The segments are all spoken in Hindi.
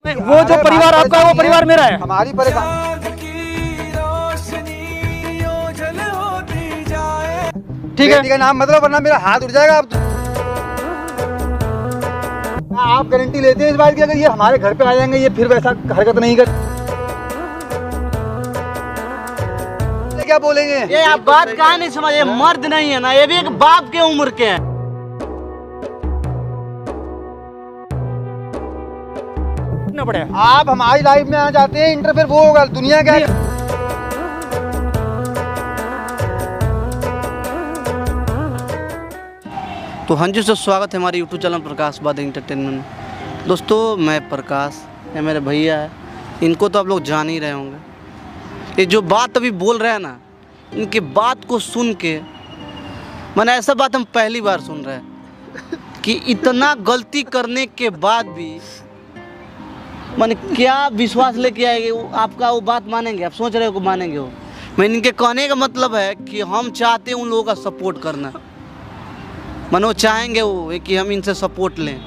वो जो परिवार आपका है वो परिवार मेरा है। हमारी परेशानी ठीक है, का नाम मतलब, वरना मेरा हाथ उठ जाएगा। आप गारंटी लेते हैं इस बात की अगर ये हमारे घर पे आ जाएंगे ये फिर वैसा हरकत नहीं कर, क्या बोलेंगे? ये आप बात कहाँ नहीं समझे, मर्द नहीं है ना, ये भी एक बाप के उम्र के हैं। आप हमारी लाइफ में आ जाते हैं, इंटरफेयर वो होगा, दुनिया क्या है? तो हाँ जी, स्वागत है हमारे यूट्यूब चैनल प्रकाश बाद एंटरटेनमेंट। दोस्तों मैं प्रकाश, ये मेरे भैया है, इनको तो आप लोग जान ही रहे होंगे। ये जो बात अभी बोल रहे हैं ना, इनकी बात को सुन के मैंने ऐसा बात हम पहली बार सुन रहे हैं कि इतना गलती करने के बाद भी मैंने क्या विश्वास लेके आएंगे आपका, वो बात मानेंगे? आप सोच रहे हो कि मानेंगे वो? मैं इनके कहने का मतलब है कि हम चाहते हैं उन लोगों का सपोर्ट करना, मनो चाहेंगे वो कि हम इनसे सपोर्ट लें,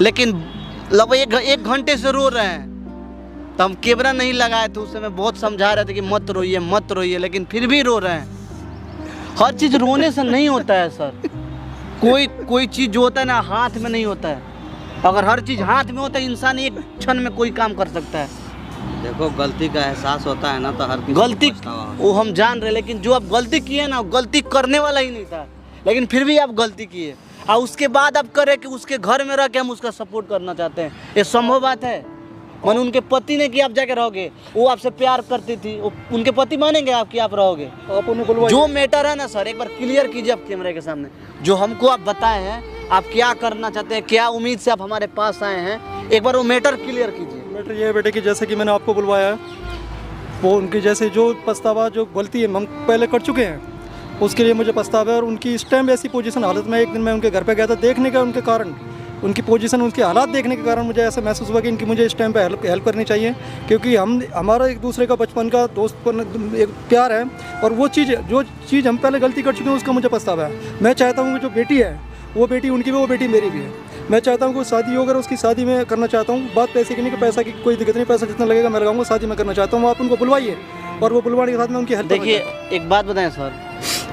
लेकिन लगभग एक घंटे से रो रहे हैं। तो हम कैमरा नहीं लगाए थे, उस समय बहुत समझा रहे थे कि मत रोइए मत रोइए, लेकिन फिर भी रो रहे हैं। हर चीज़ रोने से नहीं होता है सर, कोई चीज़ जो होता है ना हाथ में नहीं होता है। अगर हर चीज़ हाथ में होता है, इंसान एक क्षण में कोई काम कर सकता है। देखो, गलती का एहसास होता है ना, तो हर गलती वो हम जान रहे, लेकिन जो आप गलती किए ना, गलती करने वाला ही नहीं था, लेकिन फिर भी आप गलती किए और उसके बाद आप करें कि उसके घर में रह के हम उसका सपोर्ट करना चाहते हैं। ये संभव बात है? मैंने उनके पति ने कि आप जाके रहोगे, वो आपसे प्यार करती थी, उनके पति मानेंगे आप कि आप रहोगे? आप उन्हें बुलवाइए। जो मैटर है ना सर, एक बार क्लियर कीजिए आप कैमरे के सामने। जो हमको आप बताए हैं, आप क्या करना चाहते हैं, क्या उम्मीद से आप हमारे पास आए हैं, एक बार वो मैटर क्लियर कीजिए। मैटर ये है बेटे कि जैसे कि मैंने आपको बुलवाया है, वो उनकी जैसे जो पछतावा, जो गलती है हम पहले कर चुके हैं, उसके लिए मुझे पछतावा है। और उनकी इस टाइम ऐसी पोजीशन हालत में, एक दिन मैं उनके घर पे गया था देखने का, उनके कारण, उनकी पोजीशन, उनके हालात देखने के कारण मुझे ऐसा महसूस हुआ कि इनकी मुझे इस टाइम पे हेल्प करनी चाहिए, क्योंकि हमारा एक दूसरे का बचपन का दोस्तपन एक प्यार है। और वो जो चीज़ हम पहले गलती कर चुके हैं उसका मुझे पछतावा है। मैं चाहता हूँ कि जो बेटी है वो बेटी उनकी भी, वो बेटी मेरी भी है। मैं चाहता हूँ कि शादी हो, अगर उसकी शादी में करना चाहता हूँ। बात पैसे की नहीं, कि पैसा की कोई दिक्कत नहीं, पैसा जितना लगेगा मैं लगाऊंगा, शादी में करना चाहता हूँ। आप उनको बुलवाइए और वो बुलवाने के साथ में उनकी हेल्प। देखिए एक बात बताएं सर,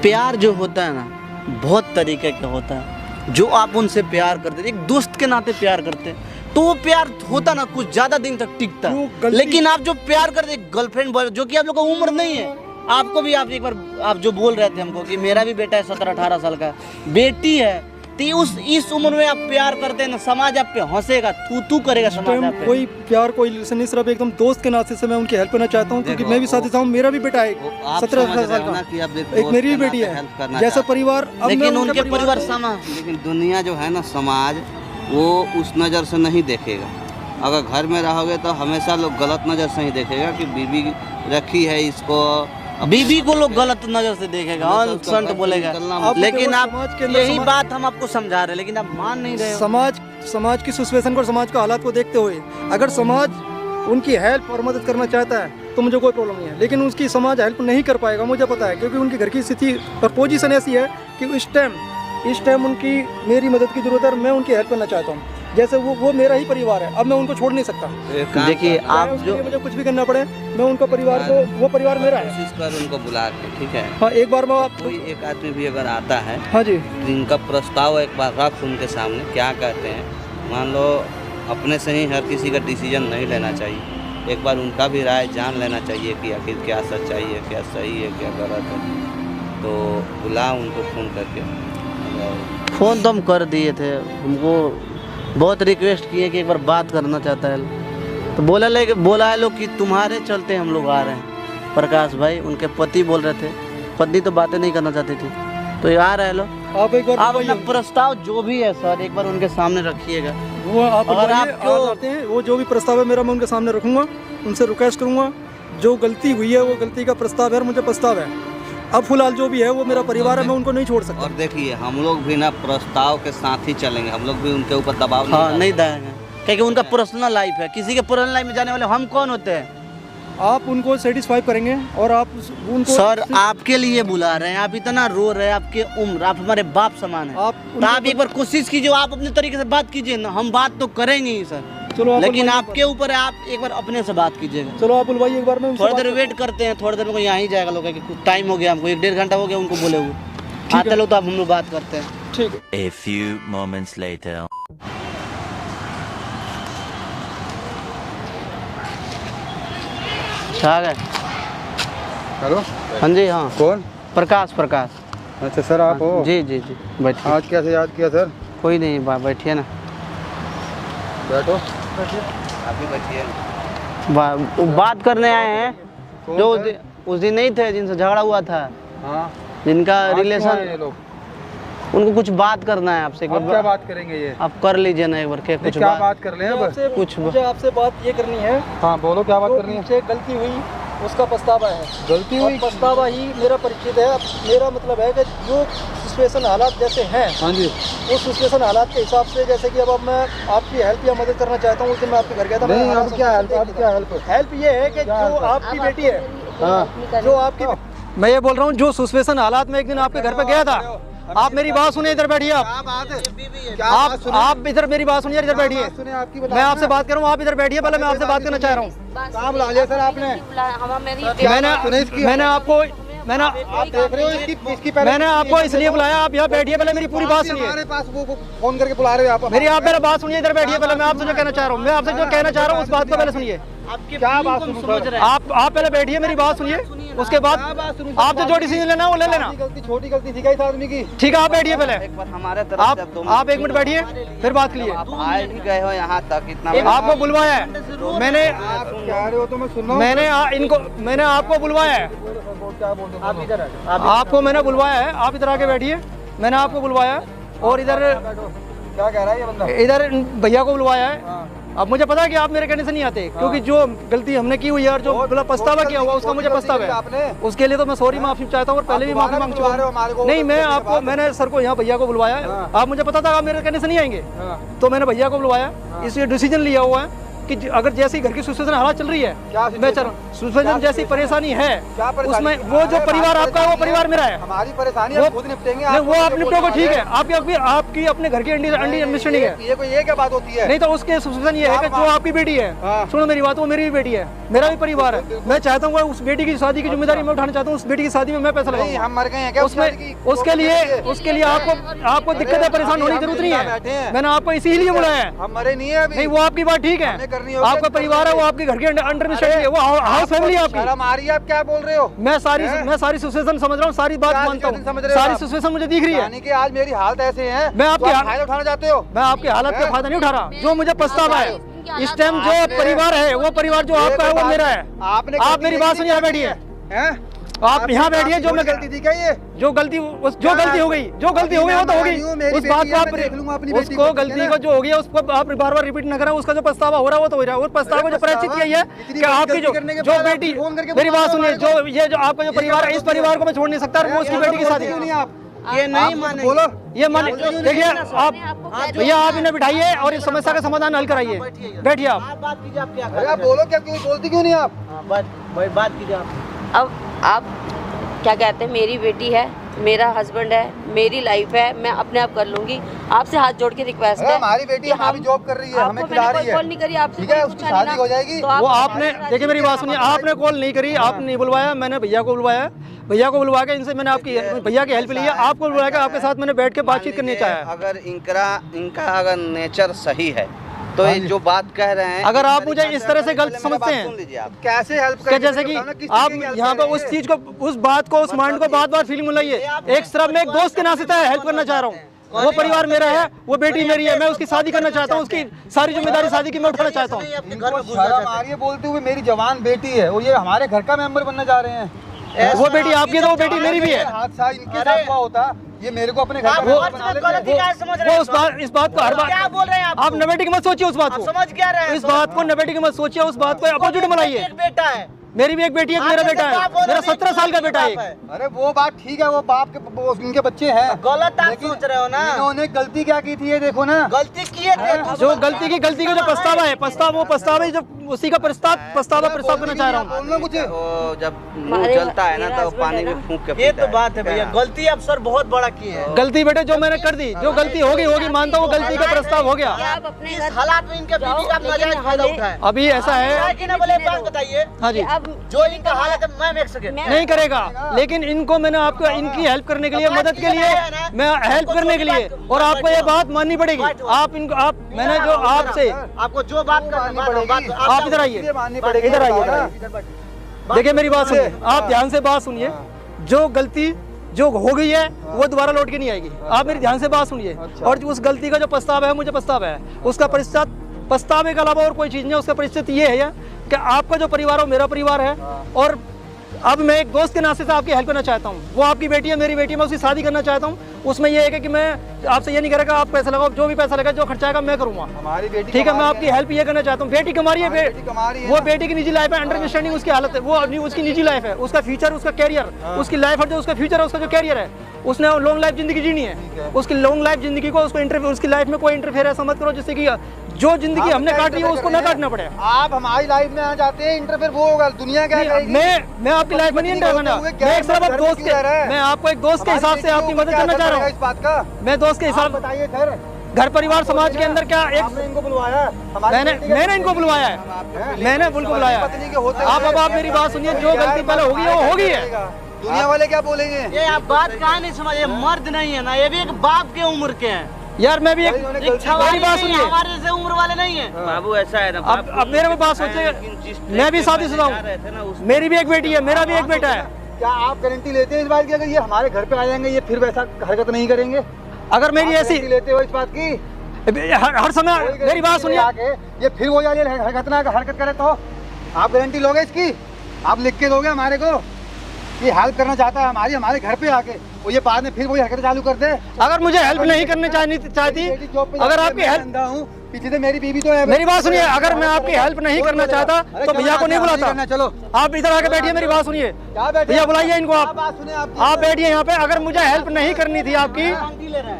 प्यार जो होता है ना बहुत तरीके का होता है। जो आप उनसे प्यार करते थे, एक दोस्त के नाते प्यार करते, तो वो प्यार होता ना कुछ ज्यादा दिन तक टिकता। लेकिन आप जो प्यार करते गर्लफ्रेंड बॉय, जो कि आप लोग का उम्र नहीं है, आपको भी आप एक बार आप जो बोल रहे थे हमको कि मेरा भी बेटा है 17-18 साल का, बेटी है, तो इस उम्र में आप प्यार करते हैं ना, समाज आप पे हंसेगा, तू करेगा समाज आप पे। कोई प्यार कोई रिलेशन नहीं, सिर्फ एकदम दोस्त के नाते से मैं उनकी हेल्प करना चाहता हूँ, क्योंकि मैं भी साथी था, मेरा भी बेटा है 17-18 साल का, एक मेरी भी बेटी है, जैसा परिवार। लेकिन उनके परिवार समाज, लेकिन दुनिया जो है ना, समाज वो उस नज़र से नहीं देखेगा। अगर घर में रहोगे तो हमेशा लोग गलत नज़र से ही देखेगा कि बीवी रखी है इसको, बीबी को लोग गलत नजर से देखेगा, संत बोलेगा। लेकिन आप यही बात हम आपको समझा रहे हैं, लेकिन आप मान नहीं रहे हो। समाज की सिचुएशन को और समाज का हालात को देखते हुए अगर समाज उनकी हेल्प और मदद करना चाहता है तो मुझे कोई प्रॉब्लम नहीं है, लेकिन उसकी समाज हेल्प नहीं कर पाएगा, मुझे पता है, क्योंकि उनकी घर की स्थिति और पोजीशन ऐसी है कि इस टाइम उनकी मेरी मदद की जरूरत है और मैं उनकी हेल्प करना चाहता हूँ। जैसे वो मेरा ही परिवार है, अब मैं उनको छोड़ नहीं सकता। देखिए आप जो मुझे कुछ भी करना पड़े, मैं उनका परिवार को, वो परिवार मेरा है। कोशिश कर उनको बुला के, ठीक है? हाँ, एक बार मैं कोई एक आदमी भी अगर आता है, हाँ जी, तो इनका प्रस्ताव एक बार रख उनके सामने, क्या कहते हैं। मान लो अपने से ही हर किसी का डिसीजन नहीं लेना चाहिए, एक बार उनका भी राय जान लेना चाहिए कि आखिर क्या सच्चाई है, क्या सही है, क्या गलत है। तो बुला उनको फ़ोन करके। फ़ोन तो हम कर दिए थे, हमको बहुत रिक्वेस्ट किए कि एक बार बात करना चाहता है, तो बोला है लोग कि तुम्हारे चलते हम लोग आ रहे हैं। प्रकाश भाई, उनके पति बोल रहे थे, पत्नी तो बातें नहीं करना चाहती थी, तो ये आ रहे हैं लोग। आप एक बार आप अपना प्रस्ताव जो भी है सर एक बार उनके सामने रखिएगा। वो आप अगर आते हैं, वो जो भी प्रस्ताव है मेरा मैं उनके सामने रखूंगा, उनसे रिक्वेस्ट करूंगा। जो गलती हुई है वो गलती का प्रस्ताव है और मुझे पछतावा है। अब फिलहाल जो भी है वो मेरा परिवार है, मैं उनको नहीं छोड़ सकता। और देखिए, हम लोग भी ना प्रस्ताव के साथ ही चलेंगे, हम लोग भी उनके ऊपर दबाव नहीं देंगे, क्योंकि उनका पर्सनल लाइफ है। किसी के पर्सनल लाइफ में जाने वाले हम कौन होते हैं? आप उनको सेटिस्फाई करेंगे और आप उनको सर आपके लिए बुला रहे हैं, आप इतना रो रहे हैं, आपके उम्र, आप हमारे बाप समान हैं। तो आप एक बार कोशिश कीजिए, आप अपने तरीके से बात कीजिए ना, हम बात तो करेंगे ही सर। चलो आप लेकिन बुलवाइए आपके ऊपर है, आप एक बार अपने से बात कीजिएगा। चलो आप बुलवाइए एक बार में उनसे थोड़ी बात देर वेट करते हैं, थोड़ी देर में यहाँ ही जाएगा लोग, कि टाइम हो गया हमको, 1-1.5 घंटा हो गया उनको बोले हुए। आते लो तो आप हम लोग बात करते हैं। ठीक है। A few moments later. आ गए? हेलो, हाँ जी, हाँ कौन? प्रकाश। अच्छा सर, आप हो? जी जी जी, बैठिए। आज कैसे याद किया सर? कोई नहीं, बैठिए ना। बैठो। आप भी बैठिए। बात करने आए हैं जो उस दिन नहीं थे, जिनसे झगड़ा हुआ था, हाँ, जिनका आज क्यों आए रिलेशन, ये लोग? उनको कुछ बात करना है आपसे। अब क्या बात करेंगे ये? आप कर लीजिए ना एक बार, नहीं, क्या बात कर लें अब? मुझे आपसे बात ये करनी है। हाँ बोलो, क्या बात करनी है? मुझे गलती हुई उसका पछतावा है। गलती हुई? और पछतावा ही मेरा परिचित है। मेरा मतलब है कि जो सिचुएशन हालात जैसे हैं, हाँ जी, उस सिचुएशन हालात के हिसाब से, जैसे कि अब मैं आपकी हेल्प या मदद करना चाहता हूँ। उस दिन मैं आपके घर गया था। नहीं, अब क्या हेल्प? अब क्या हेल्प? हेल्प ये है कि जो आपकी बेटी है, हाँ, जो आपकी, मैं ये बोल रहा हूँ, जो सिचुएशन हालात में एक दिन आपके घर पे गया था, आप मेरी बात सुनिए, इधर बैठिए आप। क्या बात है? आप इधर मेरी बात सुनिए, इधर बैठिए। सुने आपकी, मैं आपसे बात कर रहा हूँ, आप इधर बैठिए। पहले मैं आपसे बात करना चाह रहा हूँ। कहाँ बुला लिया सर आपने? मैंने आपको आप देख रहे हो इसकी पहले, मैंने आपको इसलिए बुलाया, आप यहाँ बैठिए, पहले मेरी पूरी बात सुनिए। हमारे पास वो फोन करके बुला रहे हो आप? मेरी आप मेरा बात सुनिए, इधर बैठिए। पहले मैं आपसे जो कहना चाह रहा हूँ, मैं आपसे जो कहना चाह रहा हूँ उस बात को पहले सुनिए। क्या बात सुनूं सर? आप पहले बैठिए, मेरी बात सुनिए, उसके बाद आपसे जो डिसीजन लेना है वो ले लेना। छोटी गलती थी क्या इस आदमी की? ठीक है, आप बैठिए पहले। एक बार हमारे तरफ से आप 1 मिनट बैठिए, फिर बात कीजिए। आप आए भी गए हो यहाँ तक, इतना आपको बुलवाया है मैंने, आप कह रहे हो तो मैं सुन रहा हूँ। मैंने आपको बुलवाया है। क्या बोल रहे हो? आप इधर आपको मैंने बुलवाया है, आप इधर आके बैठिए। मैंने आपको बुलवाया है और इधर क्या कह रहा है ये बंदा? इधर भैया को बुलवाया है। अब मुझे पता है कि आप मेरे कहने से नहीं आते, क्योंकि जो गलती हमने की हुई है और जो पछतावा किया हुआ उसका मुझे पछतावा है। उसके लिए तो मैं सॉरी माफी चाहता हूँ और पहले भी माफी मांग चुका हूँ। नहीं, मैंने सर को यहाँ भैया को बुलवाया। आप मुझे पता था आप मेरे कहने से नहीं आएंगे, तो मैंने भैया को बुलवाया। इसलिए डिसीजन लिया हुआ है कि अगर जैसी घर की सिचुएशन हालात चल रही है, मैं सिचुएशन जैसी परेशानी है उसमें, वो जो परिवार आपका है वो परिवार मेरा है। हमारी परेशानी हम खुद निपटेंगे। वो आप निपटोगे, ठीक है। आपकी अपने घर की अंडरस्टैंडिंग है। ये क्या बात होती है? नहीं तो उसके सिचुएशन ये है कि जो आपकी बेटी है, सुनो मेरी बात, वो मेरी भी बेटी है, मेरा भी परिवार है। मैं चाहता हूँ उस बेटी की शादी की जिम्मेदारी मैं उठाना चाहता हूँ। उस बेटी की शादी में मैं पैसा लगाऊंगा। हम मर गए हैं क्या उसमें? उसके लिए आपको दिक्कतें परेशान होने की जरूरत नहीं है। मैंने आपको इसीलिए बुलाया है। हम मरे नहीं है अभी। नहीं, वो आपकी बात ठीक है, आपका परिवार है, वो आपके घर के अंडर में है, वो हाउस फैमिली है आपकी। शर्म आ रही है? आप क्या बोल रहे हो? मैं सारी सिचुएशन समझ रहा हूँ, सारी बात मानता हूँ, सारी सिचुएशन मुझे दिख रही है। यानी कि आज मेरी हालत ऐसे है, मैं आपकी फायदा उठाना चाहते हो? मैं आपकी हालत का फायदा नहीं उठा रहा। जो मुझे पछतावा है इस टाइम, जो परिवार है वो परिवार जो आपका है वो मेरा है। आप मेरी बात सुनिए, बैठिए। आप यहाँ बैठिए। जो मैं गलती थी क्या ये? जो गलती हो गई वो तो हो गई। उस बात को आप उसको गलती को जो हो गया उसको आप बार बार रिपीट न करें। उसका जो पछतावा हो रहा है वो तो हो रहा है। उस पछतावा को जो प्रायश्चित किया है कि आपकी जो बेटी, मेरी बात सुनिए, जो आपका जो परिवार है, इस परिवार को मैं छोड़ नहीं सकता। वो उसकी बेटी की शादी नहीं, आप ये नहीं माने, बोलो। ये मान देखिए आप भैया, आप इन्हें बिठाइए और इस समस्या का समाधान हल कराइए। बैठिए आप। बात कीजिए, आप क्या अरे आप बोलो, क्या क्यों बोलती क्यों नहीं आप? बात कीजिए आप। अब आप क्या कहते हैं, मेरी बेटी है, मेरा हस्बैंड है, मेरी लाइफ है, मैं अपने आप कर लूंगी। आपसे हाथ जोड़ के रिक्वेस्ट है। हमारी बेटी हमारी जॉब कर रही है, हमें खिला रही है। कॉल नहीं करी आपसे, ठीक है, उसकी शादी हो जाएगी। तो वो आपने देखिए, मेरी बात सुनिए, आपने कॉल नहीं करी, आपने नहीं बुलवाया, मैंने भैया को बुलवाया। भैया को बुलवा के इनसे मैंने आपकी भैया की हेल्प ली है। आपको बुलवा के आपके साथ मैंने बैठ के बातचीत करनी चाहा। अगर इनका अगर नेचर सही है तो ये जो बात कह रहे हैं, अगर आप मुझे इस तरह से गलत समझते हैं, सुन लीजिए आप। कैसे हेल्प कि जैसे कि आप यहाँ पे उस चीज को, उस बात को, उस माइंड को बात फीलिंग मिलाइए। एक तरफ मैं एक दोस्त के नाते हेल्प करना चाह रहा हूँ। वो परिवार मेरा है, वो बेटी मेरी है, मैं उसकी शादी करना चाहता हूँ। उसकी सारी जिम्मेदारी शादी की मैं उठाना चाहता हूँ। शर्म आ रही है बोलते हुए, मेरी जवान बेटी है और ये हमारे घर का मेंबर बनने जा रहे हैं। वो बेटी आपकी तो वो बेटी मेरी भी है। हादसा इनके साथ हुआ होता, ये मेरे को अपने घर का मेंबर बना लेते। वो इस बात को हर बात क्या बोल रहे हैं आप नेगेटिव मत सोचिए। उस बात को समझ क्या रहे हैं? इस बात को नेगेटिव मत सोचिए, उस बात को अपोजिट बनाइए। मेरी भी एक बेटी है, मेरा बेटा है, मेरा 17 साल का बेटा है एक। अरे वो बात ठीक है, वो बाप के उनके बच्चे हैं, गलत आप सोच रहे हो ना। इन्होंने गलती क्या की थी ये देखो ना। गलती किए थे जो गलती का जो पछतावा है, वो पछतावा है, जो उसी का प्रस्ताव करना चाह रहा हूँ। बोलना कुछ वो जब मुंह जलता है ना तो पानी में फूंक के ये पीता तो बात है भैया, गलती आप सर बहुत बड़ा किए हैं। गलती बेटे जो मैंने कर दी, जो गलती होगी मानता हूँ, गलती का प्रस्ताव हो गया। आप अपने इस घर हालात में इनके बीवी का नाजायज फायदा उठाए। अभी ऐसा है कि ना बोले एक बात बताइए, हाँ जी, अब जो इनका हालत है मैम एक सेकंड नहीं करेगा, लेकिन इनको मैंने आपको इनकी हेल्प करने के लिए, मदद के लिए, मैं हेल्प करने के लिए, और आपको ये बात माननी पड़ेगी। मैंने जो आपसे, आपको जो बात करनी पड़ेगी आप इधर आइए, इधर आइए, देखिए मेरी बात सुनिए, आप ध्यान से बात सुनिए। जो गलती जो हो गई है वो दोबारा लौट के नहीं आएगी, आप मेरी ध्यान से बात सुनिए। और उस गलती का जो पछतावा है, मुझे पछतावा है, उसका पछतावे के अलावा और कोई चीज़ नहीं है। उसका परिस्थिति ये है कि आपका जो परिवार हो मेरा परिवार है, और अब मैं एक दोस्त के नाते से आपकी हेल्प करना चाहता हूँ। वो आपकी बेटी है, मेरी बेटी है, मैं उसकी शादी करना चाहता हूँ। उसमें ये है कि मैं आपसे ये नहीं करेगा आप पैसा लगाओ, जो भी पैसा लगा, जो खर्चा आएगा मैं करूँगा, हमारी बेटी ठीक है। मैं आपकी हेल्प ये करना चाहता हूँ। बेटी कमारी है, है वो बेटी की निजी लाइफ है, अंडरस्टैंडिंग उसकी हालत है, वो उसकी निजी लाइफ है, उसका फ्यूचर, उसका कैरियर, उसकी लाइफ है, जो उसका फ्यूचर है, उसका जो कैरियर है, उसने लॉन्ग लाइफ जिंदगी जीनी है। उसकी लॉन्ग लाइफ जिंदगी को उसकी लाइफ में कोई इंटरफेयर ऐसा मत करो जिससे कि जो जिंदगी हमने काटी है उसको ना काटना पड़े। आप हमारी लाइफ में आ जाते हैं, इंटरफेयर वो होगा, दुनिया क्या कहेगी? मैं आपकी लाइफ में नहीं इंटर करना, मैं आपको एक दोस्त के हिसाब से आपकी मदद करना चाह रहा हूँ। इस बात का मैं दोस्त के हिसाब, बताइए घर परिवार समाज के अंदर क्या एक, आपने इनको बुलवाया है? मैंने इनको बुलवाया है, मैंने बिल्कुल बुलाया। पत्नी के होते आप मेरी बात सुनिए, जो गलती पहले होगी वो होगी है। दुनिया वाले क्या बोलेंगे? ये आप बात कहाँ नहीं समझे, मर्द नहीं है ना, ये भी एक बाप के उम्र के हैं। यार मैं भी एक, भाई, मेरी बात सुनिए, हमारे से उम्र वाले नहीं है। बाबू ऐसा है ना, अब मेरे में बात सोचिए, मैं भी शादीशुदा हूँ, मेरी भी एक बेटी है, मेरा भी एक बेटा है। क्या आप गारंटी लेते हैं इस बात की अगर ये हमारे घर पे आ जाएंगे ये फिर वैसा हरकत नहीं करेंगे? अगर मेरी ऐसी गारंटी लेते हो इस बात की? हर समय मेरी बात सुनिए, आके ये फिर वो जाने हरकत करे तो आप गारंटी लोगे इसकी? आप लिख के दोगे हमारे को ये हेल्प करना चाहता है हमारे घर पे आके, वो ये बाद में फिर वही हरकत चालू कर दे? अगर मुझे हेल्प नहीं करनी चाहती, अगर आपकी हेल्प, हूँ पीछे से मेरी बीवी तो है। मेरी बात सुनिए, अगर मैं आपकी हेल्प नहीं करना चाहता तो भैया को नहीं बुलाता। चलो आप इधर आके बैठिए, मेरी बात सुनिए, भैया बुलाइए इनको, आप बैठिए यहाँ पे। अगर मुझे हेल्प नहीं करनी थी आपकी,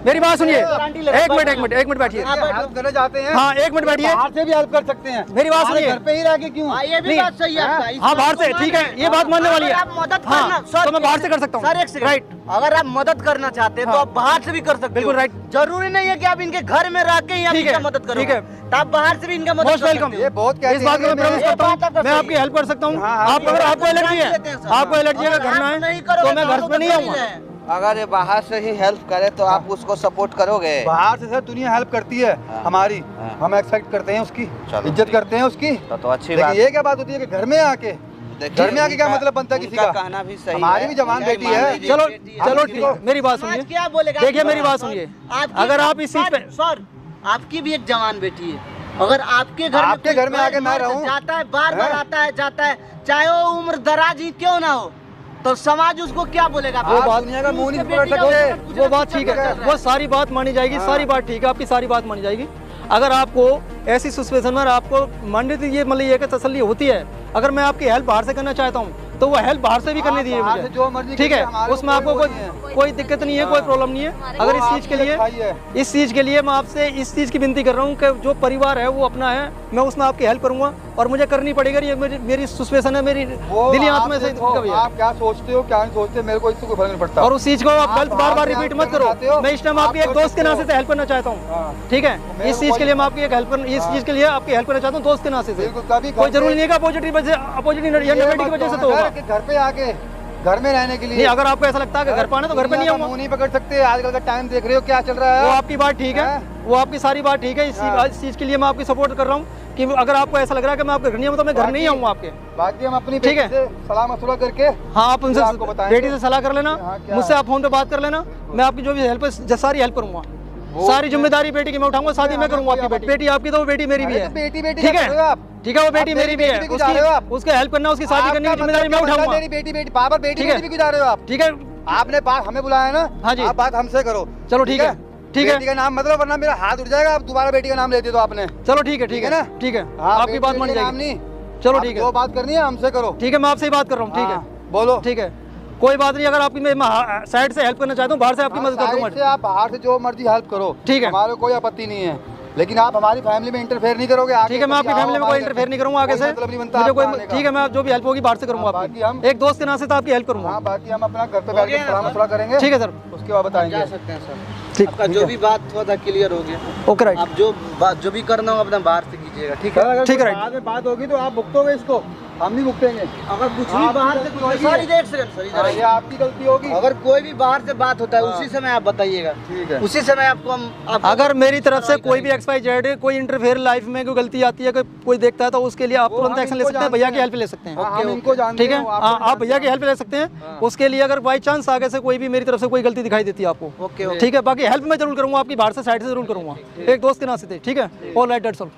मेरी बात सुनिए, एक मिनट बैठिए, हेल्प करना चाहते हैं? हाँ एक मिनट बैठिए, बाहर से भी हेल्प कर सकते हैं, मेरी बात सुनिए। घर पे ही रह के क्यों? ये भी बात सही है आपका। हाँ बाहर से, ठीक है, ये बात मानने वाली है। आप मदद हाँ, करना तो मैं बाहर से कर सकता हूँ, सर, एक सेकंड, राइट। अगर आप मदद करना चाहते हैं तो आप बाहर से भी कर सकते हो, बिल्कुल राइट। जरूरी नहीं है कि आप इनके घर में रह के ठीक है, मदद करो, ठीक है, तो आप बाहर से भी इनका मदद मोस्ट कर वेलकम। सकते हो। ये बहुत कहते इस बात को मैं प्रॉमिस हैं, करता हूँ, मैं आपकी हेल्प कर सकता हूँ। आप अगर आपको एलर्जी है, आपको एलर्जी अगर घर में है तो मैं घर पे नहीं आऊँगा। अगर ये बाहर से ही हेल्प करे तो आप उसको सपोर्ट करोगे? बाहर से सर दुनिया हेल्प करती है हमारी, हम एक्सेप्ट करते हैं उसकी, इज्जत करते हैं उसकी, तो अच्छी लेकिन बात। ये क्या बात होती है कि घर में आके, घर में आके क्या मतलब बनता है किसी का? कहना भी सही हमारी है, भी जवान बेटी है। चलो ठीक है, मेरी बात आज सुनिए, क्या बोलेगा? देखिए मेरी बात सुनिए, अगर आप इस चीज पे, सर आपकी भी एक जवान बेटी है, अगर आपके घर आपके घर में आके मैं रहूं, जाता है, बार बार आता है जाता है, चाहे वो उम्र दराज ही क्यों ना हो, तो समाज उसको क्या बोलेगा? वो बात दुनिया का मुंह नहीं उसके पकड़ बेटी का सकते। वो बात ठीक है, वो सारी बात मानी जाएगी, सारी बात ठीक है, आपकी सारी बात मानी जाएगी। अगर आपको ऐसी सिचुएशन में आपको मान लीजिए ये मतलब ये कि तसल्ली होती है, अगर मैं आपकी हेल्प बाहर से करना चाहता हूँ तो वो हेल्प बाहर से भी करनी दी है बाहर से मुझे, जो मर्जी ठीक कीजिए, है, हमारे उसमें आपको कोई दिक्कत नहीं है, कोई प्रॉब्लम नहीं है। अगर इस चीज़ के लिए मैं आपसे इस चीज़ की विनती कर रहा हूँ कि जो परिवार है वो अपना है, मैं उसमें आपकी हेल्प करूँगा और मुझे करनी पड़ेगी। ये मेरी सिचुएशन है, मेरी दिली आत्मा से आप क्या सोचते हो क्या नहीं सोचते, मेरे को इससे कोई फर्क नहीं पड़ता। और उस चीज़ को आप गलत बार बार रिपीट मत करो। मैं इस टाइम आपकी एक दोस्त के नाते से हेल्प करना चाहता हूँ, ठीक है, इस चीज़ के लिए मैं आपकी एक हेल्प इस चीज़ के लिए आपकी हेल्प करना चाहता हूँ दोस्त के नाते से। कोई जरूरी नहीं है अपोजिट या नेगेटिव की वजह से तो होगा। घर पे आके घर में रहने के लिए, नहीं, अगर आपको ऐसा लगता है कि घर पे आना तो घर पे नहीं आऊंगा। मुंह नहीं पकड़ सकते, आजकल का टाइम देख रहे हो क्या चल रहा है। वो आपकी बात ठीक है, वो आपकी सारी बात ठीक है, इस चीज़ के लिए मैं आपकी सपोर्ट कर रहा हूँ कि अगर आपको ऐसा लग रहा है कि मैं आपके घर नहीं आऊँ तो मैं घर नहीं आऊँगा आपके। बाकी हम अपनी ठीक है, बेटी से सलाह मशवरा करके, हाँ आप उनसे आपको बताएंगे। बेटी से सलाह कर लेना, मुझसे आप फोन पे बात कर लेना, मैं आपकी जो भी हेल्प है सारी हेल्प करूँगा, सारी जिम्मेदारी बेटी की मैं उठाऊंगा, शादी मैं करूँगा आपकी बेटी आपकी तो वो बेटी मेरी भी है, बेटी ठीक है, ठीक है, वो बेटी मेरी भी है, उसके हेल्प करना, उसकी शादी करने की जिम्मेदारी मैं उठाऊंगा। मेरी बेटी बाबर बेटी भी गुजार रहे हो आप, ठीक है, आपने बात हमें बुलाया ना, हाँ जी, आप बात हमसे करो। चलो ठीक है, ठीक है, बेटी का नाम मतलब वरना मेरा हाथ उठ जाएगा, आप दोबारा बेटी का नाम लेते तो आपने। चलो ठीक है ना, ठीक है, आपकी बात मानी जाएगी। चलो आप ठीक है। जो बात करनी है हमसे करो। ठीक है, मैं आपसे ही बात कर रहा हूँ। ठीक है, हाँ, बोलो। ठीक है, कोई बात नहीं। अगर आपकी मैं साइड से हेल्प करना चाहता हूँ, बाहर से आपकी मदद कर साइड से दूंगा। आप बाहर से जो मर्जी हेल्प करो, ठीक है। हमारे कोई आपत्ति नहीं है, लेकिन आप हमारी फैमिली में इंटरफेयर नहीं करोगे। आगे ठीक है, मैं आपकी कभी आओ फैमिली में कोई हमारे इंटरफेयर घर नहीं करूंगा आगे कोई से। मतलब नहीं बनता मुझे आपका कोई आने का। ठीक है, मैं जो भी हेल्प होगी बाहर से करूंगा बाकी आपकी। हम- एक दोस्त के नाते तो आपकी हेल्प करूंगा। हाँ, बाकी हम अपना घर पे बैठ के थोड़ा मसला करेंगे। ठीक है सर, उसके बाद बताएंगे। जा सकते हैं सर। ठीक। आपका जो भी बात हुआ था क्लियर हो गया। Okay right. आप जो भी करना हो अपना बाहर से कीजिएगा, ठीक है। अगर ठीक है, कोई राइट। बाद में बात होगी तो आप भुगतोगे इसको, हम नहीं भुगतेंगे। अगर कुछ भी आप बाहर से गलती कुछ होगी। सर इधर से सर इधर हाँ, ये आइए। आपकी गलती होगी। अगर कोई भी बाहर से बात होता है हाँ। उसी समय आप बताइएगा। ठीक है। उसी समय आपको हम अगर मेरी तरफ से कोई भी XYZ कोई इंटरफेयर लाइफ में कोई गलती आती है, कोई देखता है, तो उसके लिए आप वो तुरंत हम एक्शन ले इनको सकते हैं, भैया की हेल्प ले सकते हैं। हाँ, हम इनको जानते ठीक है, हैं, वो आपको आप भैया की हेल्प ले सकते हैं। उसके लिए अगर बाई चांस आगे से कोई भी मेरी तरफ से कोई गलती दिखाई देती है आपको, ओके ठीक है, बाकी हेल्प मैं जरूर करूंगा आपकी, बाहर से साइड से जरूर करूंगा, एक दोस्त के नाते। ठीक है, ऑल राइट, दैट्स ऑल।